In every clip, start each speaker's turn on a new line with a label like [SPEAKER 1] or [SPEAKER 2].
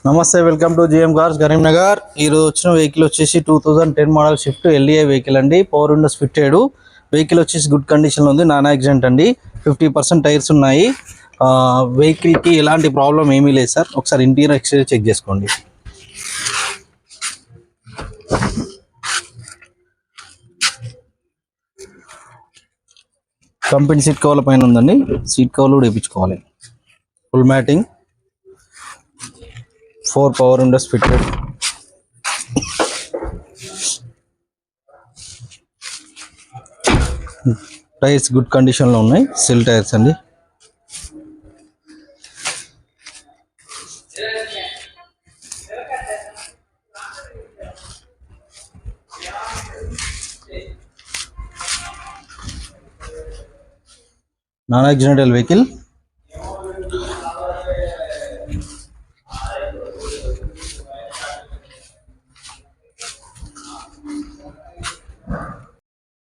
[SPEAKER 1] నమస్తే, welcome to GM cars Karimnagar. ఈరోజు వచ్చిన వెహికల్ వచ్చేసి 2010 మోడల్ షిఫ్ట్ ఎల్ఈఐ వెహికల్ అండి. పవర్ విండోస్ ఫిట్టెడ్ వెహికల్ వచ్చేసి గుడ్ కండిషన్లో ఉంది. నాన్ యాక్సిడెంట్ అండి. 50% టైర్స్ ఉన్నాయి. వెహికల్కి ఎలాంటి ప్రాబ్లం ఏమీ లేదు సార్. ఒకసారి ఇంటీరియర్ ఎక్స్టీరియర్ చెక్ చేసుకోండి. కంపెనీ సీట్ కవర్ల పైన ఉందండి. సీట్ కవర్లు కూడా వేయించుకోవాలి. Full matting, 4 power Windows fitted. Tyres good కండిషన్లో ఉన్నాయి. సెల్ టైర్స్ అండి. Non accidental vehicle.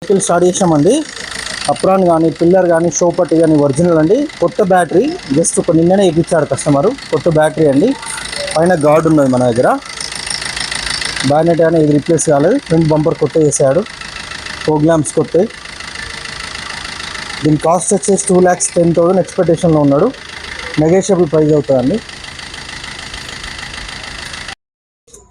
[SPEAKER 1] Vehicle start చేసామండి. అప్రాన్ కానీ, పిల్లర్ కానీ, షో పట్టి కానీ ఒరిజినల్ అండి. కొత్త బ్యాటరీ, జస్ట్ ఒక నిన్ననే ఇప్పించాడు కస్టమరు. కొత్త బ్యాటరీ అండి. పైన గార్డ్ ఉన్నది మన దగ్గర. బ్యానెట్ కానీ ఇది రీప్లేస్ కాలేదు. ఫ్రంట్ బంపర్ కొత్త చేశాడు. ప్రోగ్రామ్స్ కొత్త. దీని కాస్ట్ వచ్చేసి 2,10,000 ఎక్స్పెక్టేషన్లో ఉన్నాడు. నెగోషియబుల్ ప్రైస్ అవుతుందండి.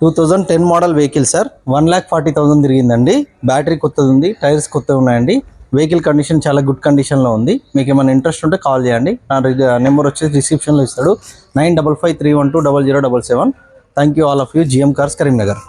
[SPEAKER 1] 2010 మోడల్ వెహికల్ సార్. 1,40,000 తిరిగిందండి. బ్యాటరీ కొత్తది ఉంది. టైర్స్ కొత్తవి ఉన్నాయండి. వెహికల్ కండిషన్ చాలా గుడ్ కండిషన్లో ఉంది. మీకు ఏమైనా ఇంట్రెస్ట్ ఉంటే కాల్ చేయండి. నా నెంబర్ వచ్చేసి డిస్క్రిప్షన్లో ఇస్తాడు. 9553120077. Thank you all of you. GM cars Karimnagar.